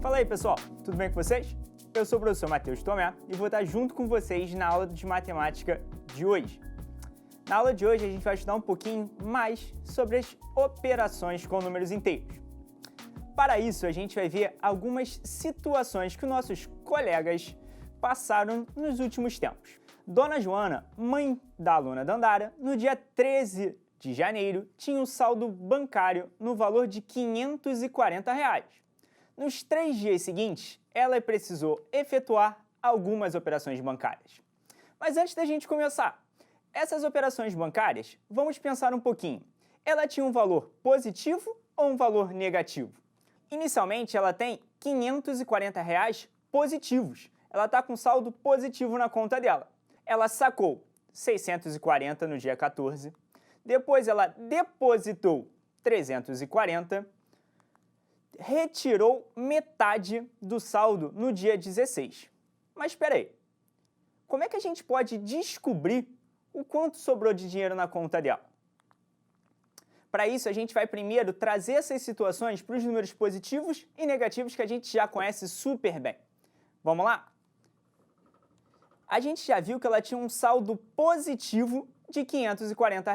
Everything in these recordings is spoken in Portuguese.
Fala aí, pessoal, tudo bem com vocês? Eu sou o professor Matheus Tomé e vou estar junto com vocês na aula de matemática de hoje. Na aula de hoje a gente vai estudar um pouquinho mais sobre as operações com números inteiros. Para isso, a gente vai ver algumas situações que nossos colegas passaram nos últimos tempos. Dona Joana, mãe da aluna Dandara, no dia 13 de janeiro, tinha um saldo bancário no valor de R$ 540. Nos 3 dias seguintes, ela precisou efetuar algumas operações bancárias. Mas antes da gente começar, essas operações bancárias, vamos pensar um pouquinho. Ela tinha um valor positivo ou um valor negativo? Inicialmente, ela tem R$ 540 positivos. Ela está com saldo positivo na conta dela. Ela sacou 640 no dia 14, depois ela depositou 340, retirou metade do saldo no dia 16. Mas espera aí, como é que a gente pode descobrir o quanto sobrou de dinheiro na conta dela? Para isso, a gente vai primeiro trazer essas situações para os números positivos e negativos que a gente já conhece super bem. Vamos lá? A gente já viu que ela tinha um saldo positivo de R$ 540.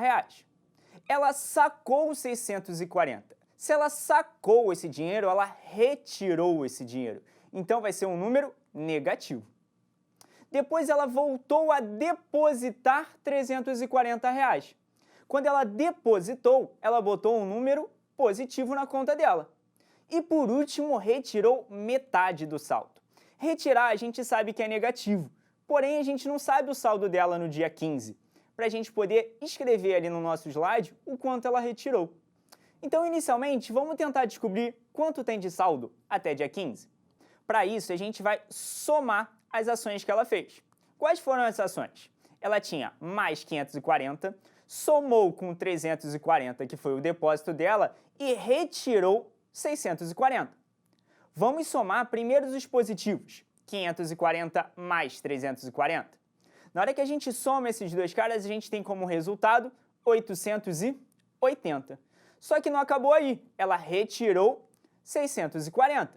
Ela sacou os 640. Se ela sacou esse dinheiro, ela retirou esse dinheiro. Então, vai ser um número negativo. Depois, ela voltou a depositar R$ 340. Quando ela depositou, ela botou um número positivo na conta dela. E, por último, retirou metade do saldo. Retirar, a gente sabe que é negativo. Porém, a gente não sabe o saldo dela no dia 15, para a gente poder escrever ali no nosso slide o quanto ela retirou. Então, inicialmente, vamos tentar descobrir quanto tem de saldo até dia 15. Para isso, a gente vai somar as ações que ela fez. Quais foram as ações? Ela tinha mais 540, somou com 340, que foi o depósito dela, e retirou 640. Vamos somar primeiro os positivos. 540 mais 340. Na hora que a gente soma esses dois caras, a gente tem como resultado 880. Só que não acabou aí, ela retirou 640.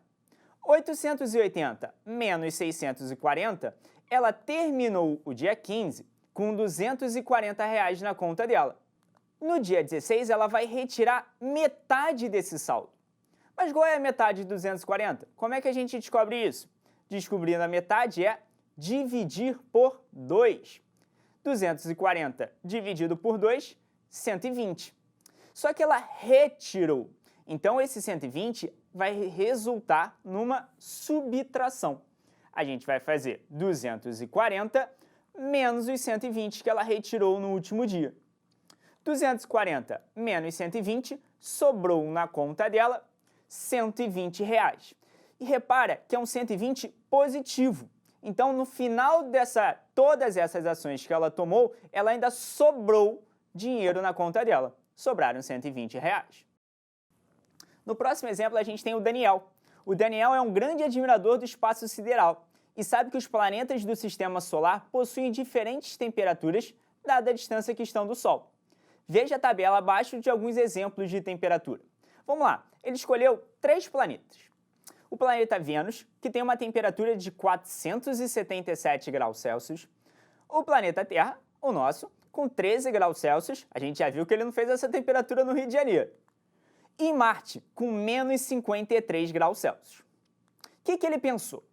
880 menos 640, ela terminou o dia 15 com R$ 240 na conta dela. No dia 16, ela vai retirar metade desse saldo. Mas qual é a metade de 240? Como é que a gente descobre isso? Descobrindo a metade é dividir por 2. 240 dividido por 2, 120. Só que ela retirou. Então, esse 120 vai resultar numa subtração. A gente vai fazer 240 menos os 120 que ela retirou no último dia. 240 menos 120, sobrou na conta dela R$ 120. E repara que é um 120 positivo. Então, no final todas essas ações que ela tomou, ela ainda sobrou dinheiro na conta dela. Sobraram R$ 120. No próximo exemplo, a gente tem o Daniel. O Daniel é um grande admirador do espaço sideral e sabe que os planetas do sistema solar possuem diferentes temperaturas, dada a distância que estão do Sol. Veja a tabela abaixo de alguns exemplos de temperatura. Vamos lá, ele escolheu 3 planetas. O planeta Vênus, que tem uma temperatura de 477 graus Celsius. O planeta Terra, o nosso, com 13 graus Celsius. A gente já viu que ele não fez essa temperatura no Rio de Janeiro. E Marte, com menos 53 graus Celsius. O que ele pensou?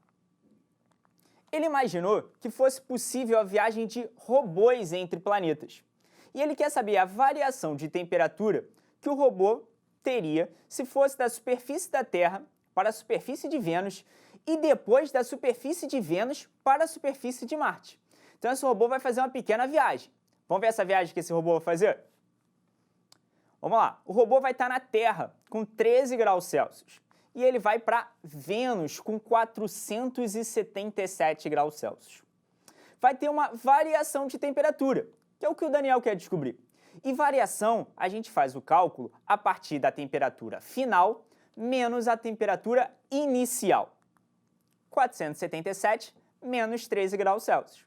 Ele imaginou que fosse possível a viagem de robôs entre planetas. E ele quer saber a variação de temperatura que o robô teria se fosse da superfície da Terra para a superfície de Vênus e depois da superfície de Vênus para a superfície de Marte. Então esse robô vai fazer uma pequena viagem. Vamos ver essa viagem que esse robô vai fazer? Vamos lá. O robô vai estar na Terra com 13 graus Celsius e ele vai para Vênus com 477 graus Celsius. Vai ter uma variação de temperatura, que é o que o Daniel quer descobrir. E variação, a gente faz o cálculo a partir da temperatura final menos a temperatura inicial. 477 menos 13 graus Celsius.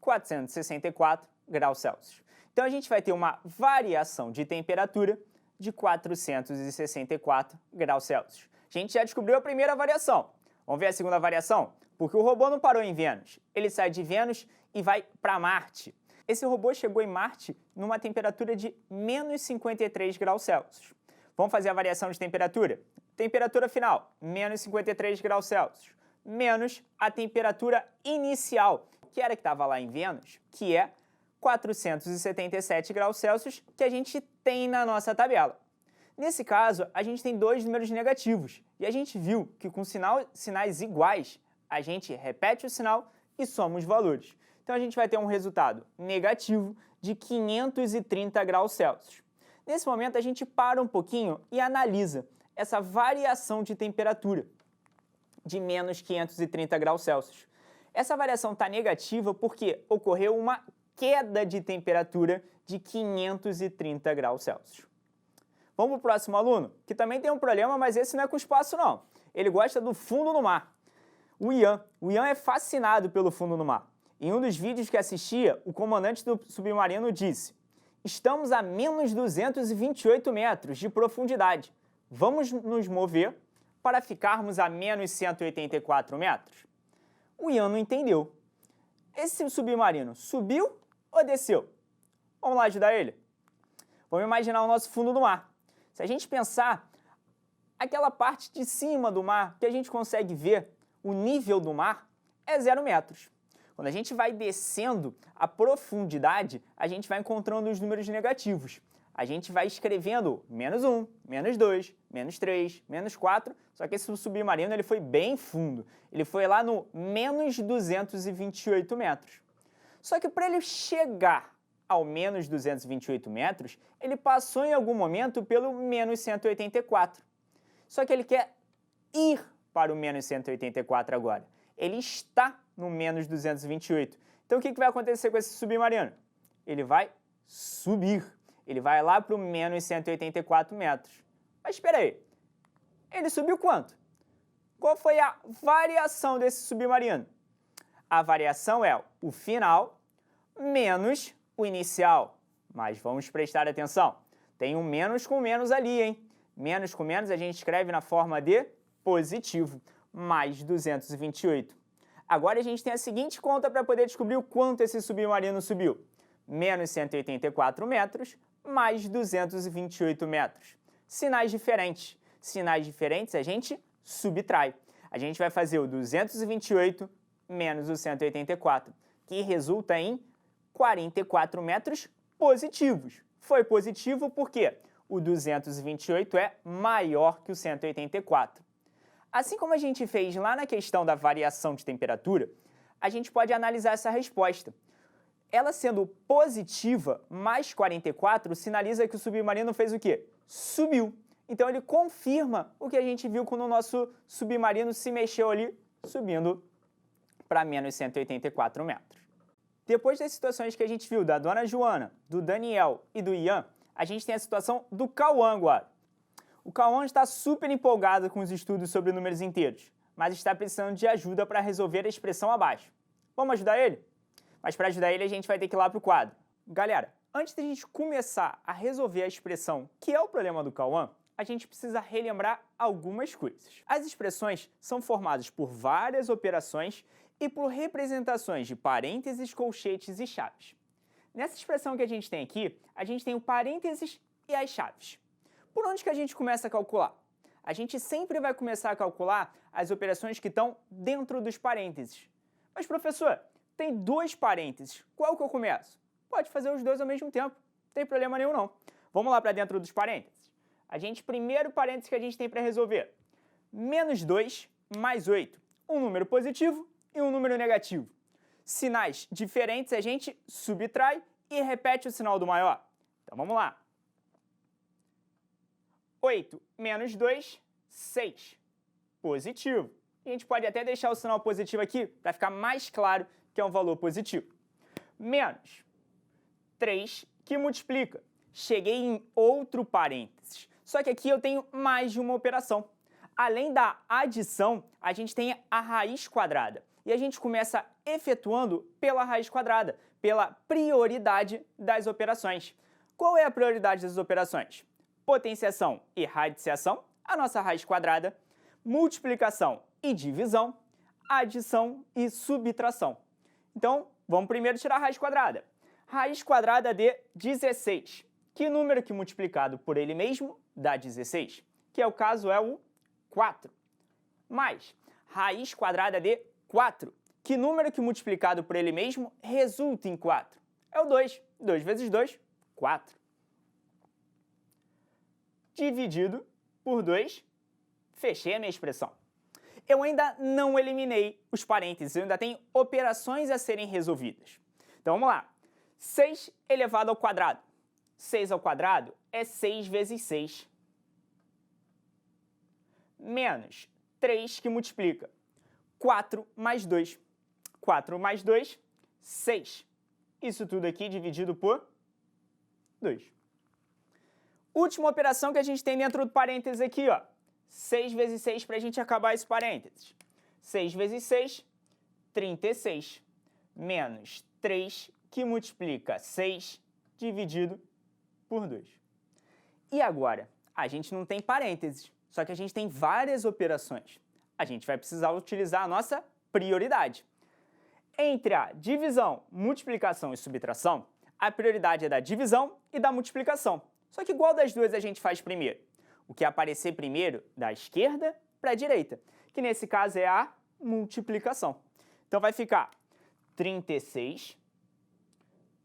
464 graus Celsius. Então, a gente vai ter uma variação de temperatura de 464 graus Celsius. A gente já descobriu a primeira variação. Vamos ver a segunda variação? Porque o robô não parou em Vênus. Ele sai de Vênus e vai para Marte. Esse robô chegou em Marte numa temperatura de menos 53 graus Celsius. Vamos fazer a variação de temperatura? Temperatura final, menos 53 graus Celsius, menos a temperatura inicial, que era que estava lá em Vênus, que é 477 graus Celsius, que a gente tem na nossa tabela. Nesse caso, a gente tem dois números negativos, e a gente viu que com sinais iguais, a gente repete o sinal e soma os valores. Então a gente vai ter um resultado negativo de 530 graus Celsius. Nesse momento, a gente para um pouquinho e analisa essa variação de temperatura de menos 530 graus Celsius. Essa variação está negativa porque ocorreu uma queda de temperatura de 530 graus Celsius. Vamos para o próximo aluno, que também tem um problema, mas esse não é com espaço não. Ele gosta do fundo do mar. O Ian é fascinado pelo fundo do mar. Em um dos vídeos que assistia, o comandante do submarino disse: "Estamos a menos 228 metros de profundidade. Vamos nos mover para ficarmos a menos 184 metros?" O Ian não entendeu. Esse submarino subiu ou desceu? Vamos lá ajudar ele? Vamos imaginar o nosso fundo do mar. Se a gente pensar, aquela parte de cima do mar que a gente consegue ver, o nível do mar é 0 metros. Quando a gente vai descendo a profundidade, a gente vai encontrando os números negativos. A gente vai escrevendo menos 1, menos 2, menos 3, menos 4, só que esse submarino ele foi bem fundo. Ele foi lá no menos 228 metros. Só que para ele chegar ao menos 228 metros, ele passou em algum momento pelo menos 184. Só que ele quer ir para o menos 184 agora. Ele está no menos 228. Então o que vai acontecer com esse submarino? Ele vai subir. Ele vai lá para o menos 184 metros. Mas espera aí, ele subiu quanto? Qual foi a variação desse submarino? A variação é o final menos o inicial. Mas vamos prestar atenção. Tem um menos com menos ali, hein? Menos com menos a gente escreve na forma de positivo, mais 228. Agora a gente tem a seguinte conta para poder descobrir o quanto esse submarino subiu. Menos 184 metros, mais 228 metros. Sinais diferentes. Sinais diferentes a gente subtrai. A gente vai fazer o 228 menos o 184, que resulta em 44 metros positivos. Foi positivo porque o 228 é maior que o 184. Assim como a gente fez lá na questão da variação de temperatura, a gente pode analisar essa resposta. Ela sendo positiva, mais 44, sinaliza que o submarino fez o quê? Subiu. Então ele confirma o que a gente viu quando o nosso submarino se mexeu ali, subindo para menos 184 metros. Depois das situações que a gente viu da Dona Joana, do Daniel e do Ian, a gente tem a situação do Cauã agora. O Cauã está super empolgado com os estudos sobre números inteiros, mas está precisando de ajuda para resolver a expressão abaixo. Vamos ajudar ele? Mas para ajudar ele a gente vai ter que ir lá para o quadro. Galera, antes de a gente começar a resolver a expressão que é o problema do Cauã, a gente precisa relembrar algumas coisas. As expressões são formadas por várias operações e por representações de parênteses, colchetes e chaves. Nessa expressão que a gente tem aqui, a gente tem o parênteses e as chaves. Por onde que a gente começa a calcular? A gente sempre vai começar a calcular as operações que estão dentro dos parênteses. Mas, professor, tem dois parênteses. Qual que eu começo? Pode fazer os dois ao mesmo tempo. Não tem problema nenhum, não. Vamos lá para dentro dos parênteses. Primeiro parênteses que a gente tem para resolver. Menos 2 mais 8. Um número positivo e um número negativo. Sinais diferentes a gente subtrai e repete o sinal do maior. Então, vamos lá. 8 menos 2, 6. Positivo. A gente pode até deixar o sinal positivo aqui para ficar mais claro que é um valor positivo. Menos 3, que multiplica. Cheguei em outro parênteses. Só que aqui eu tenho mais de uma operação. Além da adição, a gente tem a raiz quadrada. E a gente começa efetuando pela raiz quadrada, pela prioridade das operações. Qual é a prioridade das operações? Potenciação e radiciação, a nossa raiz quadrada. Multiplicação e divisão, adição e subtração. Então, vamos primeiro tirar a raiz quadrada. Raiz quadrada de 16. Que número que multiplicado por ele mesmo dá 16? Que é o caso é o 4. Mais raiz quadrada de 4. Que número que multiplicado por ele mesmo resulta em 4? É o 2. 2 vezes 2, 4. Dividido por 2, fechei a minha expressão. Eu ainda não eliminei os parênteses, eu ainda tenho operações a serem resolvidas. Então vamos lá. 6 elevado ao quadrado. 6 ao quadrado é 6 vezes 6. Menos 3 que multiplica. 4 mais 2. 4 mais 2, 6. Isso tudo aqui dividido por 2. Última operação que a gente tem dentro do parênteses aqui, ó. 6 vezes 6 para a gente acabar esse parênteses. 6 vezes 6, 36. Menos 3 que multiplica 6 dividido por 2. E agora? A gente não tem parênteses, só que a gente tem várias operações. A gente vai precisar utilizar a nossa prioridade. Entre a divisão, multiplicação e subtração, a prioridade é da divisão e da multiplicação. Só que qual das duas a gente faz primeiro? O que aparecer primeiro da esquerda para a direita, que nesse caso é a multiplicação. Então vai ficar 36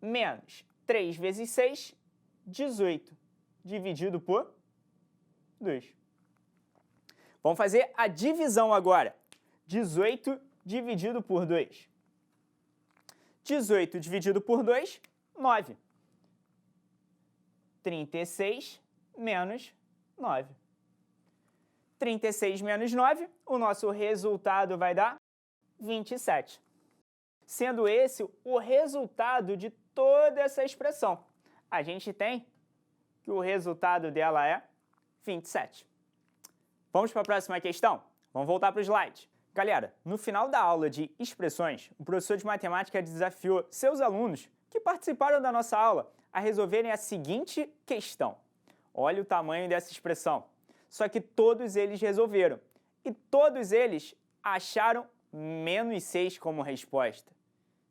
menos 3 vezes 6, 18, dividido por 2. Vamos fazer a divisão agora. 18 dividido por 2. 18 dividido por 2, 9. 36 menos 9. 36 menos 9, o nosso resultado vai dar 27. Sendo esse o resultado de toda essa expressão. A gente tem que o resultado dela é 27. Vamos para a próxima questão? Vamos voltar para o slide. Galera, no final da aula de expressões, o professor de matemática desafiou seus alunos que participaram da nossa aula a resolverem a seguinte questão. Olha o tamanho dessa expressão. Só que todos eles resolveram. E todos eles acharam menos 6 como resposta.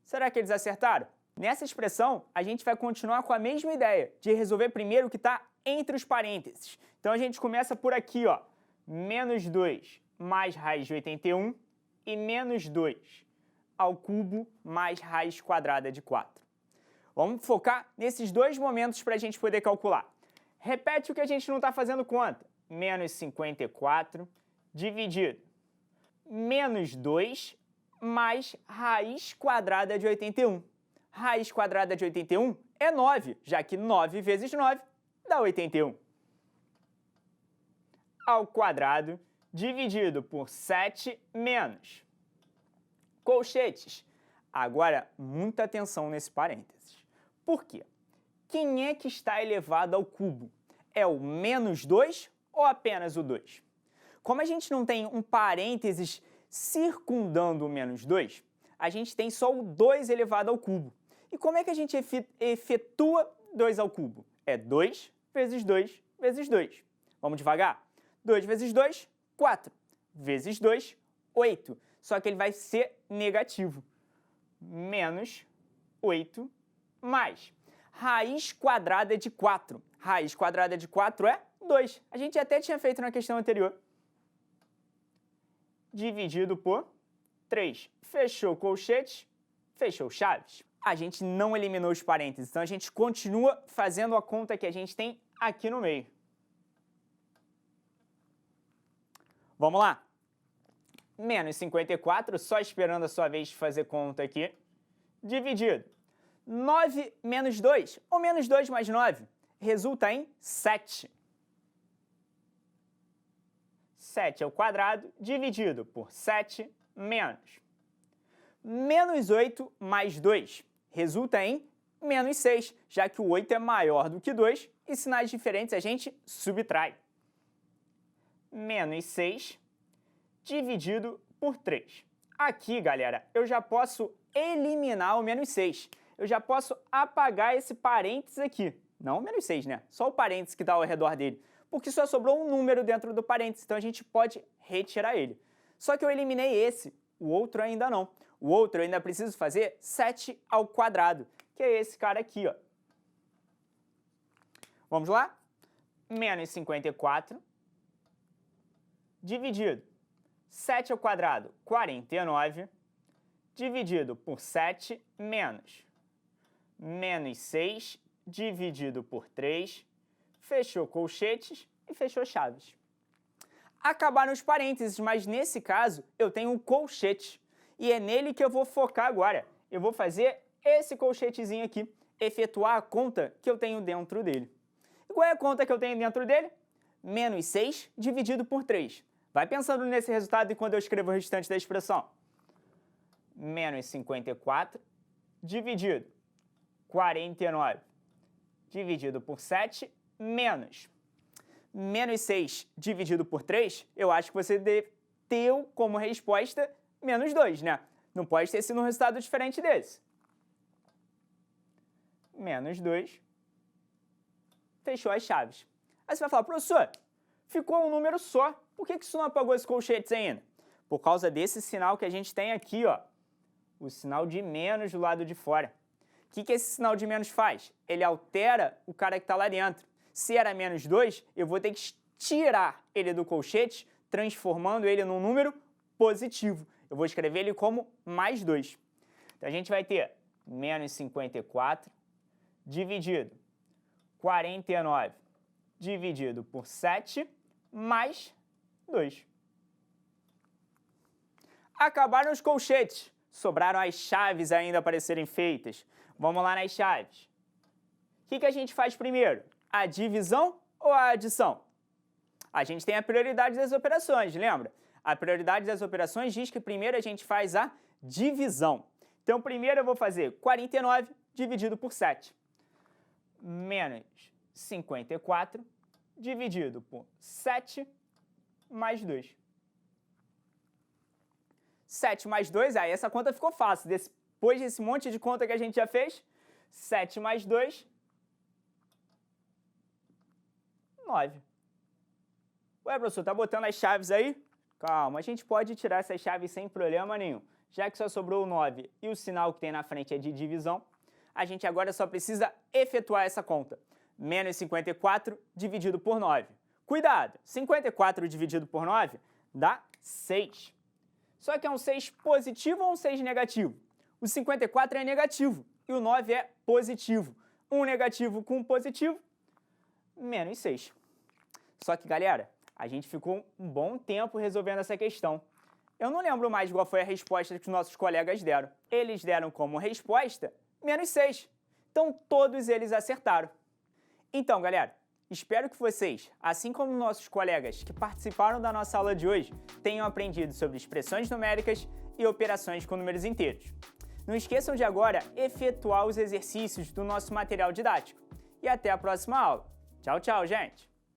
Será que eles acertaram? Nessa expressão, a gente vai continuar com a mesma ideia de resolver primeiro o que está entre os parênteses. Então a gente começa por aqui, ó. Menos 2 mais raiz de 81 e menos 2 ao cubo mais raiz quadrada de 4. Vamos focar nesses dois momentos para a gente poder calcular. Repete o que a gente não está fazendo conta. Menos 54 dividido menos 2 mais raiz quadrada de 81. Raiz quadrada de 81 é 9, já que 9 vezes 9 dá 81. Ao quadrado dividido por 7 menos. Colchetes. Agora, muita atenção nesse parênteses. Por quê? Quem é que está elevado ao cubo? É o menos 2 ou apenas o 2? Como a gente não tem um parênteses circundando o menos 2, a gente tem só o 2 elevado ao cubo. E como é que a gente efetua 2 ao cubo? É 2 vezes 2 vezes 2. Vamos devagar? 2 vezes 2, 4. Vezes 2, 8. Só que ele vai ser negativo. Menos 8 mais raiz quadrada de 4. Raiz quadrada de 4 é 2. A gente até tinha feito na questão anterior. Dividido por 3. Fechou colchetes, fechou chaves. A gente não eliminou os parênteses, então a gente continua fazendo a conta que a gente tem aqui no meio. Vamos lá? Menos 54, só esperando a sua vez de fazer conta aqui. Dividido. 9 menos 2, ou menos 2 mais 9, resulta em 7. 7 ao quadrado, dividido por 7 menos. Menos 8 mais 2, resulta em menos 6, já que o 8 é maior do que 2, e sinais diferentes a gente subtrai. Menos 6 dividido por 3. Aqui, galera, eu já posso eliminar o menos 6. Eu já posso apagar esse parênteses aqui. Não o menos 6, né? Só o parênteses que está ao redor dele. Porque só sobrou um número dentro do parênteses, então a gente pode retirar ele. Só que eu eliminei esse, o outro ainda não. O outro eu ainda preciso fazer 7 ao quadrado, que é esse cara aqui, ó. Vamos lá? Menos 54 dividido 7 ao quadrado, 49, dividido por 7, menos 6, dividido por 3, fechou colchetes e fechou chaves. Acabaram os parênteses, mas nesse caso eu tenho um colchete, e é nele que eu vou focar agora. Eu vou fazer esse colchetezinho aqui, efetuar a conta que eu tenho dentro dele. E qual é a conta que eu tenho dentro dele? Menos 6 dividido por 3. Vai pensando nesse resultado enquanto eu escrevo o restante da expressão. Menos 54 dividido 49 dividido por 7 menos 6 dividido por 3, eu acho que você deu como resposta menos 2, né? Não pode ter sido um resultado diferente desse. Menos 2. Fechou as chaves. Aí você vai falar, professor, ficou um número só. Por que isso não apagou os colchetes ainda? Por causa desse sinal que a gente tem aqui, ó. O sinal de menos do lado de fora. O que esse sinal de menos faz? Ele altera o cara que está lá dentro. Se era menos 2, eu vou ter que tirar ele do colchete, transformando ele num número positivo. Eu vou escrever ele como mais 2. Então, a gente vai ter menos 54 dividido 49 dividido por 7 mais 2. Acabaram os colchetes. Sobraram as chaves ainda para serem feitas. Vamos lá nas chaves. O que a gente faz primeiro? A divisão ou a adição? A gente tem a prioridade das operações, lembra? A prioridade das operações diz que primeiro a gente faz a divisão. Então, primeiro eu vou fazer 49 dividido por 7. Menos 54 dividido por 7 mais 2. 7 mais 2, aí essa conta ficou fácil. Depois desse monte de conta que a gente já fez, 7 mais 2, 9. Ué, professor, tá botando as chaves aí? Calma, a gente pode tirar essas chaves sem problema nenhum. Já que só sobrou o 9 e o sinal que tem na frente é de divisão, a gente agora só precisa efetuar essa conta. Menos 54 dividido por 9. Cuidado, 54 dividido por 9 dá 6. Só que é um 6 positivo ou um 6 negativo? O 54 é negativo e o 9 é positivo. Um negativo com um positivo, menos 6. Só que, galera, a gente ficou um bom tempo resolvendo essa questão. Eu não lembro mais qual foi a resposta que os nossos colegas deram. Eles deram como resposta menos 6. Então, todos eles acertaram. Então, galera, espero que vocês, assim como nossos colegas que participaram da nossa aula de hoje, tenham aprendido sobre expressões numéricas e operações com números inteiros. Não esqueçam de agora efetuar os exercícios do nosso material didático. E até a próxima aula. Tchau, tchau, gente!